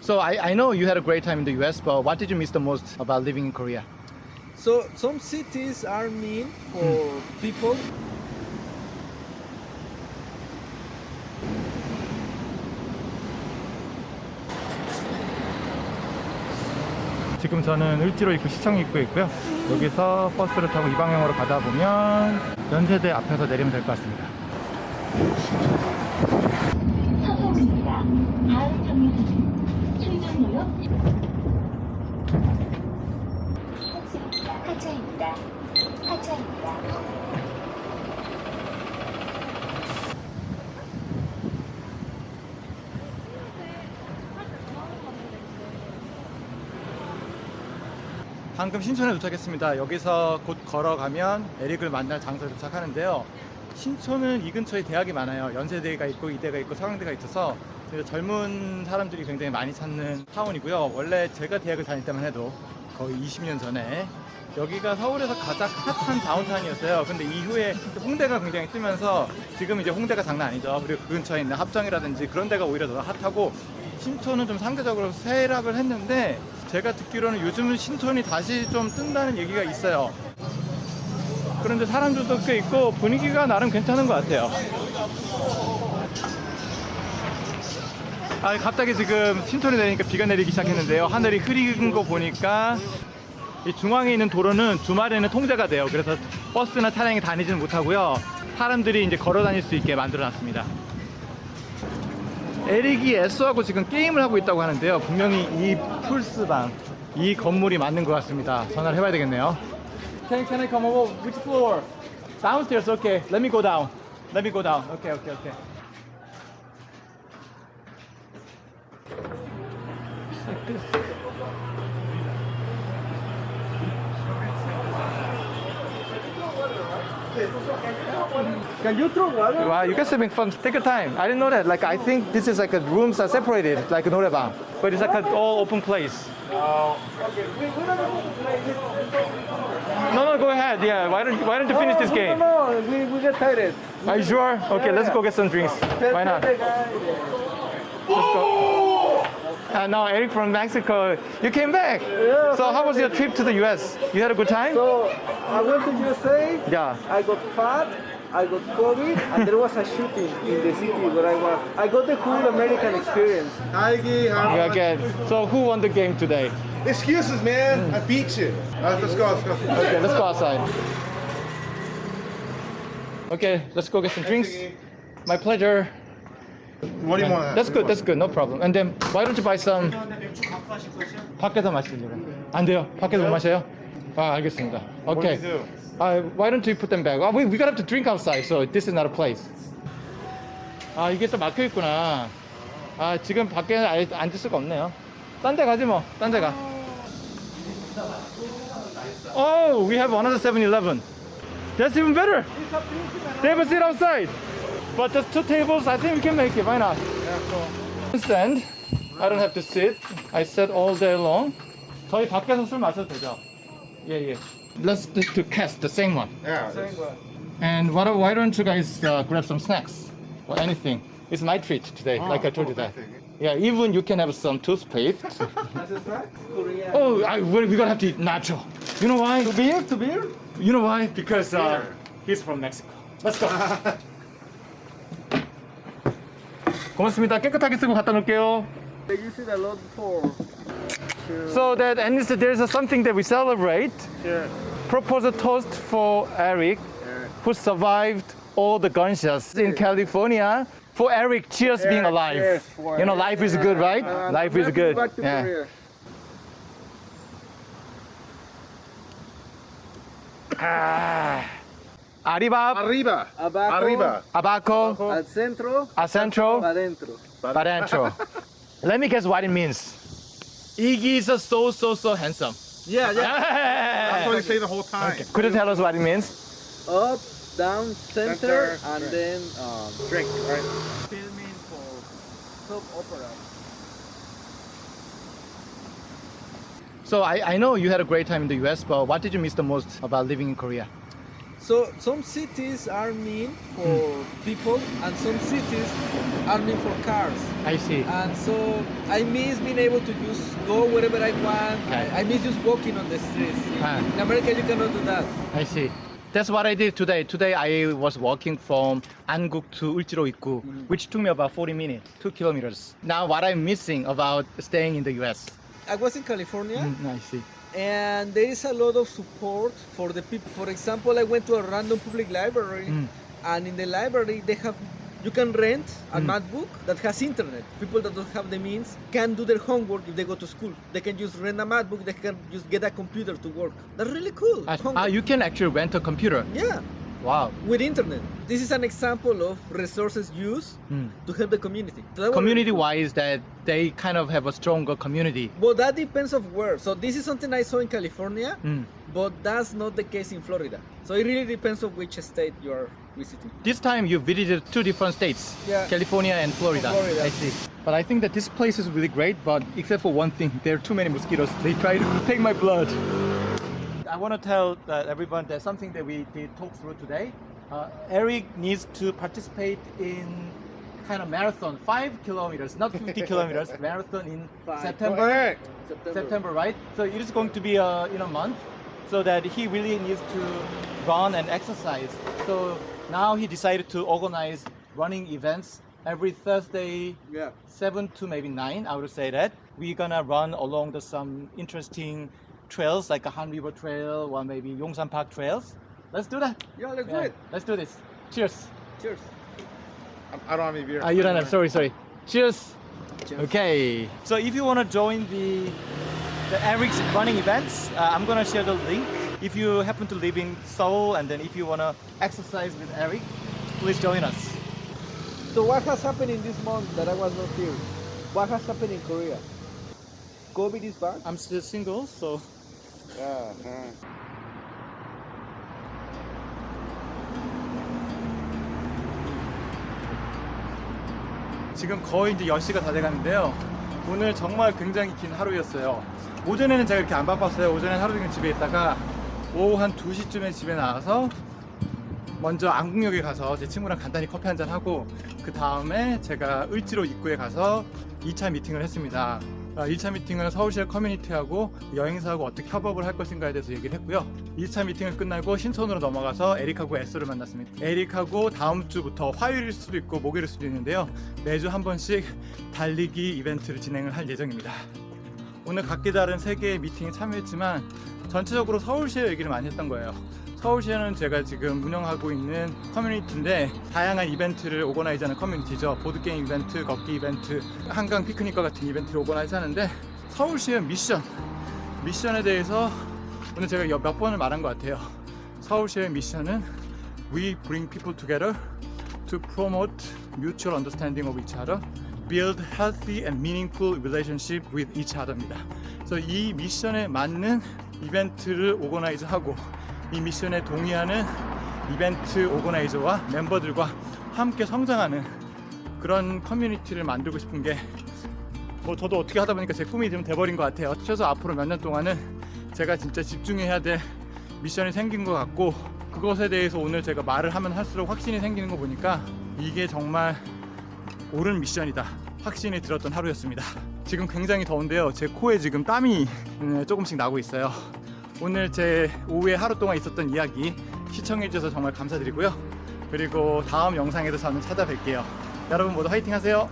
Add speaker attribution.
Speaker 1: So I know you had a great time in the US, but what did you miss the most about living in Korea?
Speaker 2: So some cities are mean for people.
Speaker 1: 지금 저는 을지로 입구 시청 입구에 있고요. 여기서 버스를 타고 이 방향으로 가다 보면 연세대 앞에서 내리면 될 것 같습니다.
Speaker 3: 서서입니다. 다음 정류소는 출장로역 하차입니다. 하차입니다.
Speaker 1: 방금 신촌에 도착했습니다. 여기서 곧 걸어가면 에릭을 만날 장소에 도착하는데요. 신촌은 이 근처에 대학이 많아요. 연세대가 있고 이대가 있고 서강대가 있어서 젊은 사람들이 굉장히 많이 찾는 타운이고요. 원래 제가 대학을 다닐 때만 해도 거의 20년 전에 여기가 서울에서 가장 핫한 다운타운이었어요. 근데 이후에 홍대가 굉장히 뜨면서 지금 이제 홍대가 장난 아니죠. 그리고 그 근처에 있는 합정이라든지 그런 데가 오히려 더 핫하고 신촌은 좀 상대적으로 쇠락을 했는데 제가 듣기로는 요즘은 신촌이 다시 좀 뜬다는 얘기가 있어요. 그런데 사람들도 꽤 있고 분위기가 나름 괜찮은 것 같아요. 갑자기 지금 신촌에 내리니까 비가 내리기 시작했는데요. 하늘이 흐린 거 보니까 이 중앙에 있는 도로는 주말에는 통제가 돼요. 그래서 버스나 차량이 다니지는 못하고요. 사람들이 이제 걸어 다닐 수 있게 만들어 놨습니다. 에릭이 애써하고 지금 게임을 하고 있다고 하는데요. 분명히 이 풀스방, 이 건물이 맞는 것 같습니다. 전화를 해봐야 되겠네요. Can I come over? Which floor? Downstairs. Okay. Let me go down. Let me go down. Okay.
Speaker 2: Can you throw water?
Speaker 1: Wow, you guys are having fun. Take your time. I didn't know that. Like, I think this is like a rooms are separated, like a 노래방. But it's like an all open place.
Speaker 2: Okay, we're not going to play this.
Speaker 1: No, go ahead. Yeah, why don't you finish this game?
Speaker 2: No, we get tired.
Speaker 1: Are you sure? Okay, let's go get some drinks. Why not? Let's go. Now Eric from Mexico, you came back.
Speaker 2: Yeah,
Speaker 1: So how was your trip to the US? You had a good time?
Speaker 2: So I went to USA.
Speaker 1: Yeah.
Speaker 2: I got fat. I got COVID, and there was a shooting in the city where I was. I got the whole American experience.
Speaker 1: Okay. So who won the game today?
Speaker 4: Excuses, man. I beat you. Let's go.
Speaker 1: Okay, let's go outside. Okay, let's go get some drinks. My pleasure.
Speaker 4: What do you want?
Speaker 1: That's good, no problem. And then why don't you buy some? 밖에서 마시려고. 안 돼요. 밖에서 못 마셔요? 알겠습니다. Okay.
Speaker 4: What do you do?
Speaker 1: Why don't you put them back? We gotta have to drink outside, so this is not a place. 이게 또 막혀 있구나. 지금 밖에 앉을 수가 없네요. 딴 데 가지 뭐. 딴 데 가. Oh, we have another 7-Eleven. That's even better. They have a seat outside. But there's 2 tables. I think we can make it. Why not? Stand. I don't have to sit. I sat all day long. 저희 밖에서 술 마셔도 되죠? 예. Let's do to cast the same one.
Speaker 4: Yeah.
Speaker 1: And why don't you guys grab some snacks or anything? It's my treat today, like I told you that. Yeah, even you can have some toothpaste. We're gonna have to eat nacho. You know why?
Speaker 2: To beer?
Speaker 1: You know why? Because he's from Mexico. Let's go. 고맙습니다. 깨끗하게 쓰고 갖다 놓을게요.
Speaker 2: They use it a lot before.
Speaker 1: So that and there's something that we celebrate.
Speaker 2: Yeah.
Speaker 1: Propose a toast for Eric, who survived all the gunshots in California. For Eric, cheers being alive.
Speaker 2: Yes, for
Speaker 1: You know, life is good, right? Life is good.
Speaker 2: Back to Korea.
Speaker 1: Arriba,
Speaker 4: Arriba.
Speaker 2: Abajo,
Speaker 4: Arriba.
Speaker 1: abajo,
Speaker 2: al centro,
Speaker 1: al centro,
Speaker 2: adentro.
Speaker 1: para adentro. Let me guess what it means. Iggy is so handsome.
Speaker 2: Yeah.
Speaker 4: That's what they say the whole time.
Speaker 1: Okay. Could you tell us what it means?
Speaker 2: Up, down, center, and
Speaker 4: right.
Speaker 2: then
Speaker 4: Drink, right?
Speaker 2: filming for soap opera.
Speaker 1: So I know you had a great time in the US, but what did you miss the most about living in Korea?
Speaker 2: So some cities are meant for people, and some cities are meant for cars.
Speaker 1: I see.
Speaker 2: And so I miss being able to just go wherever I want.
Speaker 1: Okay.
Speaker 2: I miss just walking on the streets.
Speaker 1: Ah.
Speaker 2: In America, you cannot do that.
Speaker 1: I see. That's what I did today. Today I was walking from Anguk to Ulchiro Ikku, which took me about 40 minutes, 2 kilometers. Now what I'm missing about staying in the US.
Speaker 2: I was in California.
Speaker 1: I see.
Speaker 2: And there is a lot of support for the people. For example, I went to a random public library, and in the library you can rent a MacBook that has internet. People that don't have the means can do their homework if they go to school. They can just rent a MacBook, they can just get a computer to work. That's really cool.
Speaker 1: You can actually rent a computer.
Speaker 2: Yeah,
Speaker 1: Wow.
Speaker 2: with internet. This is an example of resources used to help the community. So that was
Speaker 1: Community
Speaker 2: really cool.
Speaker 1: wise, that they kind of have a stronger community.
Speaker 2: But that depends of where. So this is something I saw in California, but that's not the case in Florida. So it really depends on which state you are visiting.
Speaker 1: This time you visited 2 different states,
Speaker 2: Yeah.
Speaker 1: California and Florida.
Speaker 2: Florida.
Speaker 1: I see. But I think that this place is really great, but except for one thing, there are too many mosquitoes. They try to take my blood. I want to tell everyone there's something that we did talk through today. Eric needs to participate in kind of marathon, 5 kilometers, not 50 kilometers, marathon in September.
Speaker 2: Correct.
Speaker 1: September, right? So it is going to be in a month, so that he really needs to run and exercise. So now he decided to organize running events every Thursday,
Speaker 2: Yeah.
Speaker 1: 7 to maybe 9, I would say that. We're gonna run along some interesting trails, like a Han River Trail or maybe Yongsan Park trails. Let's do that.
Speaker 2: Yeah, let's do
Speaker 1: Yeah,
Speaker 2: it.
Speaker 1: let's do this. Cheers.
Speaker 2: Cheers.
Speaker 4: I don't have any beer.
Speaker 1: You don't have, sorry. Cheers.
Speaker 2: Cheers.
Speaker 1: Okay. So if you want to join the Eric's running events, I'm gonna share the link. If you happen to live in Seoul, and then if you want to exercise with Eric, please join us.
Speaker 2: So what has happened in this month that I was not here? What has happened in Korea? COVID is back?
Speaker 1: I'm still single, so 지금 거의 이제 10시가 다 돼가는데요. 오늘 정말 굉장히 긴 하루였어요. 오전에는 제가 이렇게 안 바빴어요. 오전에는 하루 종일 집에 있다가 오후 한 2시쯤에 집에 나와서 먼저 안국역에 가서 제 친구랑 간단히 커피 한잔 하고, 그 다음에 제가 을지로 입구에 가서 2차 미팅을 했습니다. 1차 미팅은 서울시의 커뮤니티하고 여행사하고 어떻게 협업을 할 것인가에 대해서 얘기를 했고요. 2차 미팅을 끝나고 신촌으로 넘어가서 에릭하고 에스를 만났습니다. 에릭하고 다음 주부터 화요일일 수도 있고 목요일일 수도 있는데요, 매주 한 번씩 달리기 이벤트를 진행을 할 예정입니다. 오늘 각기 다른 3개의 미팅에 참여했지만 전체적으로 서울시의 얘기를 많이 했던 거예요. 서울시에는 제가 지금 운영하고 있는 커뮤니티인데 다양한 이벤트를 오거나이즈하는 커뮤니티죠. 보드게임 이벤트, 걷기 이벤트, 한강 피크닉과 같은 이벤트를 오거나이즈 하는데, 서울시의 미션에 대해서 오늘 제가 몇 번을 말한 것 같아요. 서울시의 미션은 We bring people together to promote mutual understanding of each other, build healthy and meaningful relationship with each other입니다. 그래서 이 미션에 맞는 이벤트를 오거나이즈하고 이 미션에 동의하는 이벤트 오거나이저와 멤버들과 함께 성장하는 그런 커뮤니티를 만들고 싶은 게 저도 어떻게 하다 보니까 제 꿈이 좀 돼버린 것 같아요. 최소 앞으로 몇 년 동안은 제가 진짜 집중해야 될 미션이 생긴 것 같고, 그것에 대해서 오늘 제가 말을 하면 할수록 확신이 생기는 거 보니까 이게 정말 옳은 미션이다 확신이 들었던 하루였습니다. 지금 굉장히 더운데요, 제 코에 지금 땀이 조금씩 나고 있어요. 오늘 제 오후에 하루 동안 있었던 이야기 시청해주셔서 정말 감사드리고요. 그리고 다음 영상에도 저는 찾아뵐게요. 여러분 모두 화이팅 하세요.